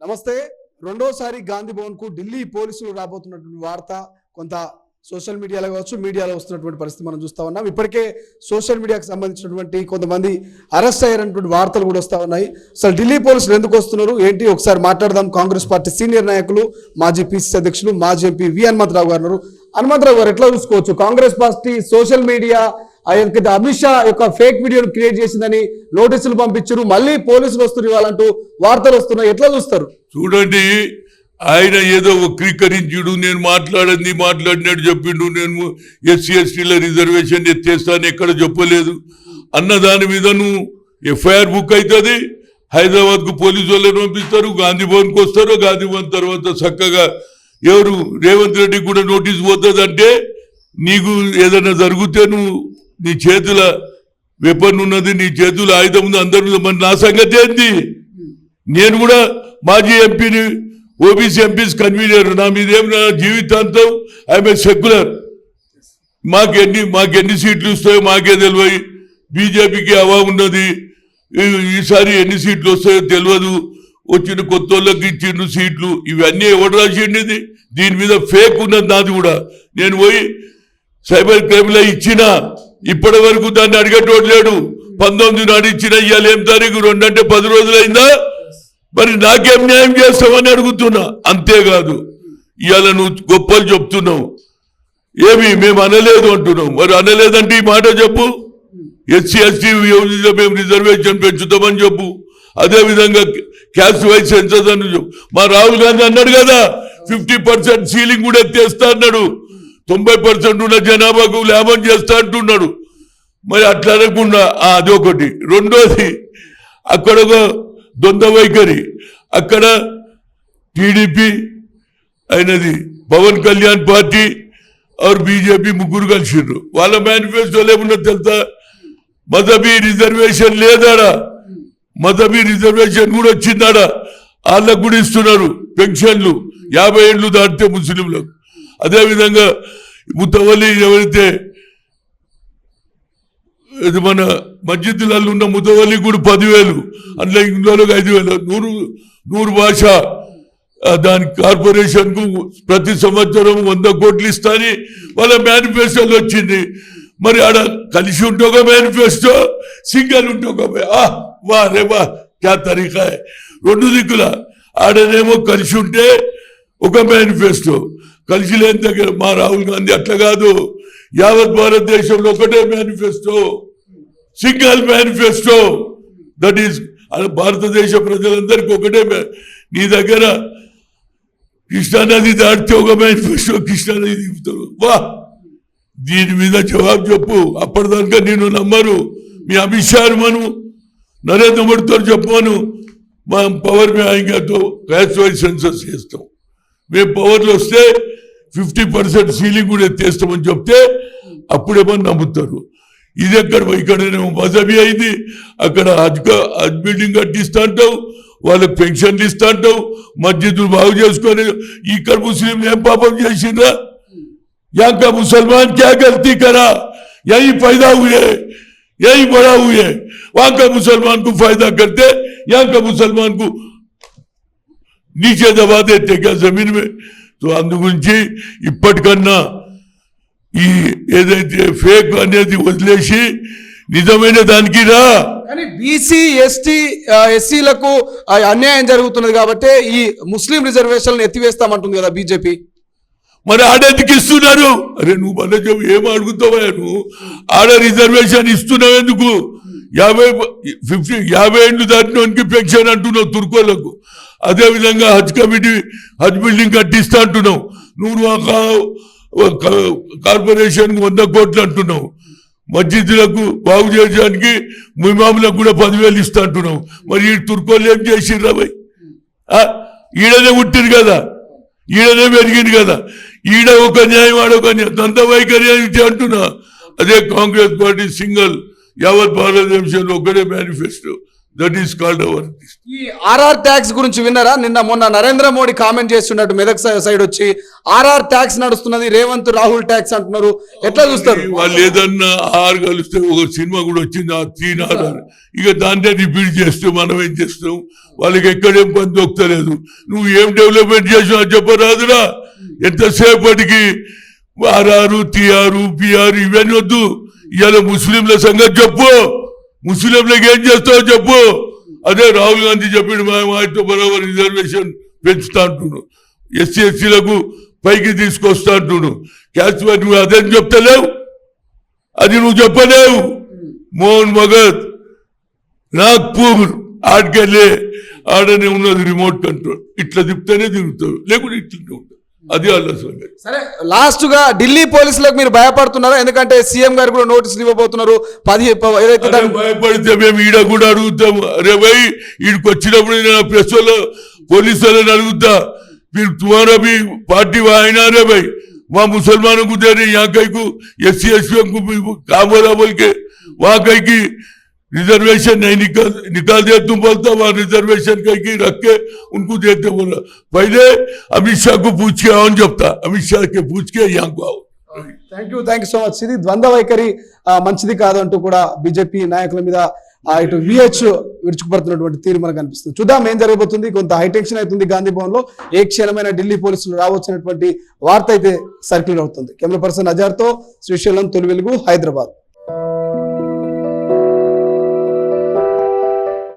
నమస్తే. రెండోసారి గాంధీ భవన్ కు ఢిల్లీ పోలీసులు రాబోతున్నటువంటి వార్త కొంత సోషల్ మీడియాలో కావచ్చు, మీడియాలో వస్తున్నటువంటి పరిస్థితి మనం చూస్తా ఉన్నాం. ఇప్పటికే సోషల్ మీడియాకు సంబంధించినటువంటి కొంతమంది అరెస్ట్ అయ్యారన్నటువంటి వార్తలు కూడా వస్తూ ఉన్నాయి. అసలు ఢిల్లీ పోలీసులు ఎందుకు వస్తున్నారు ఏంటి ఒకసారి మాట్లాడదాం. కాంగ్రెస్ పార్టీ సీనియర్ నాయకులు, మాజీ పిసిసి అధ్యక్షులు, మాజీ ఎంపీ వి హనుమంతరావు గారు ఉన్నారు. హనుమంతరావు గారు, ఎట్లా చూసుకోవచ్చు Congress party social media Amit Shah యొక్క ఫేక్ వీడియోను క్రియేట్ చేసిందని నోటీసులు పంపించారు, మళ్ళీ పోలీసులు వస్తున్నారు ఇవ్వాలంటూ వార్తలు వస్తున్నాయి, ఎట్లా చూస్తారు? చూడండి, ఆయన ఏదో వక్రీకరించుడు, నేను మాట్లాడినట్టు చెప్పిండు, నేను ఎస్సీ ఎస్టీల రిజర్వేషన్ ఎత్తేస్తాను ఎక్కడ చెప్పలేదు అన్న దాని మీద నువ్వు ఎఫ్ఐఆర్ బుక్ అవుతుంది. హైదరాబాద్కు పోలీసు వాళ్ళని పంపిస్తారు, గాంధీ భవన్కి వస్తారు. గాంధీ భవన్ తర్వాత చక్కగా ఎవరు రేవంత్ రెడ్డికి కూడా నోటీస్ పోతుంది. అంటే నీకు ఏదైనా జరిగితే నువ్వు నీ చేతుల వెపన్ ఉన్నది, నీ చేతుల ఆయుధం ఉంది, అందరూ మరి నా సంగతి ఏంది? నేను కూడా మాజీ ఎంపీని, ఓబీసీ ఎంపీస్ కన్వీనర్, నా మీదేం నా జీవితాంతం ఐఎమ్ ఏ సెక్యులర్. మాకెన్ని సీట్లు ఇస్తాయో మాకే తెలియదు. బీజేపీకి హవా ఉన్నది, ఈసారి ఎన్ని సీట్లు వస్తాయో తెలియదు. వచ్చిన కొత్త వాళ్ళకి ఇచ్చిండు సీట్లు, ఇవన్నీ ఎవరు రాసిండి? దీని మీద ఫేక్ ఉన్నది నాది కూడా. నేను పోయి సైబర్ క్రైమ్లో ఇచ్చిన, ఇప్పటి వరకు దాన్ని అడిగేటోడు లేడు. 19 నాడు ఇచ్చిన, ఇవాళ ఏం తారీఖు 2 అంటే 10 రోజులైందా? మరి నాకేం న్యాయం చేస్తామని అడుగుతున్నా. అంతేకాదు ఇవాళ నువ్వు గొప్పలు చెప్తున్నావు, ఏమి మేము అనలేదు అంటున్నావు. మరి అనలేదంటే ఈ మాట చెప్పు. ఎస్సీ ఎస్టీ మేము రిజర్వేషన్ పెంచుతామని చెప్పు. అదేవిధంగా క్యాస్ట్ వైజ్ సెన్సస్ అని చెప్పు. మా రాహుల్ గాంధీ అన్నాడు కదా 50% సీలింగ్ కూడా ఎత్తేస్తా అన్నాడు. 90% ఉన్న జనాభాకు లాభం చేస్తా అంటున్నాడు. మరి అట్లా అనకుండా అదొకటి. రెండోది, అక్కడ ఒక ద్వంద్వ వైఖరి. అక్కడ టీడీపీ అయినది, Pavan Kalyan party or BJP ముగ్గురు కలిసిండ్రు. వాళ్ళ మేనిఫెస్టోలో ఏమన్నా తెలుసా? మదబీ రిజర్వేషన్ లేదాడా? మదబీ రిజర్వేషన్ కూడా వచ్చిందాడా? వాళ్ళకు కూడా ఇస్తున్నారు పెన్షన్లు 50 ఏళ్ళు దాటితే ముస్లింలకు. అదేవిధంగా ముతవల్లి ఎవరైతే ఇది మన మస్జిద్లలో ఉన్న ముతవల్లి కూడా 10,000, అందులో ఇందులోకి 5,000, 100 భాష దాని కార్పొరేషన్ కు ప్రతి సంవత్సరం 100 కోట్లు ఇస్తాని వాళ్ళ మేనిఫెస్టోలో వచ్చింది. మరి ఆడ కలిసి ఉంటే ఒక మేనిఫెస్టో, సింగల్ ఉంటే ఒక వా రే వా క్యా తరీకా. 2 దిక్కుల ఆడనేమో కలిసి ఉంటే ఒక మేనిఫెస్టో, కలిసి లేని దగ్గర మా రాహుల్ గాంధీ అట్లా కాదు. యావత్ భారతదేశంలో ఒకటే manifesto, single manifesto. That is భారతదేశ ప్రజలందరికీ ఒకటే. నీ దగ్గర కృష్ణానది దాటితే ఒక మేనిఫెస్టో, కృష్ణానది దిగుతారు. వా, దీని మీద జవాబు చెప్పు. అప్పటిదాకా నేను నమ్మరు. మీ అమిత్ షా మను, నరేంద్ర మోడీతో చెప్పాను, మా పవర్ మే ఆయంగాతో క్యాస్ట్ వైజ్ సెన్సస్ చేస్తాం. మేము పవర్లో వస్తే 50% సీలింగ్ కూడా ఎత్తేస్తామని చెప్తే అప్పుడేమని నమ్ముతారు. ఇది ఎక్కడ ఇక్కడనేమో మజబీ అయింది, అక్కడ హజ్ బిల్డింగ్ కట్టిస్తా అంటావు, వాళ్ళకి పెన్షన్లు ఇస్తా అంటావు, మస్జిద్లు బాగు చేసుకొని. ఇక్కడ ముస్లిం ఏం పాపం చేసిండ్రా? यहाँ का मुसलमान क्या गलती करा? यही पैदा हुए, यही बड़ा हुए. वहां का मुसलमान को फायदा करते, यहाँ का मुसलमान को नीचे दबा देते क्या जमीन में? तो అందుగురించి ఇప్పటికన్నా ఈ ఏదైతే ఫేక్ అనేది వదిలేసి నిజమైన దానికి రా. కానీ బీసీ ఎస్సీలకు అన్యాయం జరుగుతున్నది కాబట్టి ఈ ముస్లిం రిజర్వేషన్లు ఎత్తివేస్తామంటుంది కదా బీజేపీ. మరి ఆడెందుకు ఇస్తున్నారు? అరే నువ్వు మన ఏం అడుగుతావా? నువ్వు ఆడ రిజర్వేషన్ ఇస్తున్నావు ఎందుకు? 50 ఏళ్ళు దాటినోనికి పెన్షన్ అంటున్నావు తుర్కోళ్లకు. అదేవిధంగా హజ్ బిల్డింగ్ కట్టిస్తా అంటున్నావు. నువ్వు కార్పొరేషన్ 100 కోట్లు అంటున్నావు. మస్జిద్లకు బాగు చేయడానికి ఇమాములకు కూడా 10,000 ఇస్తా అంటున్నావు. మరి ఈ తుర్కోళ్ళు ఏం చేసిర్రా భయ్? ఈడనే పుట్టిరు కదా, ఈడనే పెరిగింది కదా. ఈడ ఒక న్యాయం, ఆడొక ద్వంద్వ వైఖరి అంటున్నా. అదే కాంగ్రెస్ పార్టీ సింగల్ యావత్ భారతదేశంలో ఒకటే manifesto. That is called hour. ఈ ఆర్ఆర్ ట్యాక్స్ గురించి విన్నారా? మొన్న నరేంద్ర మోడీ కామెంట్ చేస్తున్నట్టు మెదక్ సైడ్ వచ్చి ఆర్ఆర్ ట్యాక్స్ నడుస్తున్నది, రేవంత్ రాహుల్ ట్యాక్స్ అంటున్నారు. ఎట్లా చూస్తారు? వాళ్ళు ఏదన్నా ఆర్ కలిస్తే ఒక సినిమా కూడా వచ్చింది, ఆ 3R. ఇక దాన్నే రిపీట్ చేస్తే మనం ఏం చేస్తాం? వాళ్ళకి ఎక్కడేం పని దొక్కలేదు. నువ్వు ఏం డెవలప్మెంట్ చేసినా చెప్పరాదురా. ఎంతసేపటికి ఆర్ఆర్, TR, PR ఇవన్నీ వద్దు. ఇవాళ ముస్లింల సంగతి చెప్పు, ముస్లింలకు ఏం చేస్తావో చెప్పు. అదే రాహుల్ గాంధీ చెప్పాడు, మాతో బరాబర్ రిజర్వేషన్ పెంచుతా అంటున్నాడు, SC/STలకు పైకి తీసుకొస్తా అంటున్నాడు. క్యాస్ట్ నువ్వు అదేం చెప్తలేవు, అది నువ్వు చెప్పలేవు. మోహన్ భగత్ నాగ్పూర్ ఆడికెళ్ళే ఆడనే ఉన్నది రిమోట్ కంట్రోల్, ఇట్లా తిప్పుతూనే తిరుగుతావు, లేకుంటే ఇట్లనే ఉంటావు. అది వాళ్ళ సంగతి. సరే, లాస్ట్ గా ఢిల్లీ పోలీసులకు మీరు భయపడుతున్నారా? ఎందుకంటే సీఎం గారు కూడా నోటీసులు ఇవ్వబోతున్నారు. ఏదైతే భయపడితే మేము ఈడ కూడా అడుగుతాం. అరే భయ్, ఈడికి వచ్చినప్పుడు నేను ప్రెస్ లో పోలీసు వాళ్ళని అడుగుతా, మీరు తుమారా మీ పార్టీ అయినా రే భయ్, वहाँ मुसलमानों को दे रहे, यहाँ कहीं को SC/ST को काम हो रहा बोल के, वहाँ कहीं की रिजर्वेशन नहीं निकाल दिया तुम बोलता, वहाँ रिजर्वेशन कहीं की रख के उनको देते बोला. पहले अमित शाह को पूछ के आओ, जब था अमित शाह के पूछ के यहाँ को आओ. Thank you so much. ఇది ద్వంద్వ వైఖరి మంచిది కాదు అంటూ కూడా బీజేపీ నాయకుల మీద ఇటు VH విరుచుకుపడుతున్నటువంటి తీరు మనకు కనిపిస్తుంది. చూద్దాం ఏం జరగబోతుంది. కొంత హైటెన్షన్ అవుతుంది గాంధీ భవన్ లో. ఏ క్షణమైన ఢిల్లీ పోలీసులు రావచ్చినటువంటి వార్త అయితే సర్క్యులేట్ అవుతుంది. కెమెరా పర్సన్ అజార్తో శ్రీశైలం, తొలి వెలుగు, హైదరాబాద్.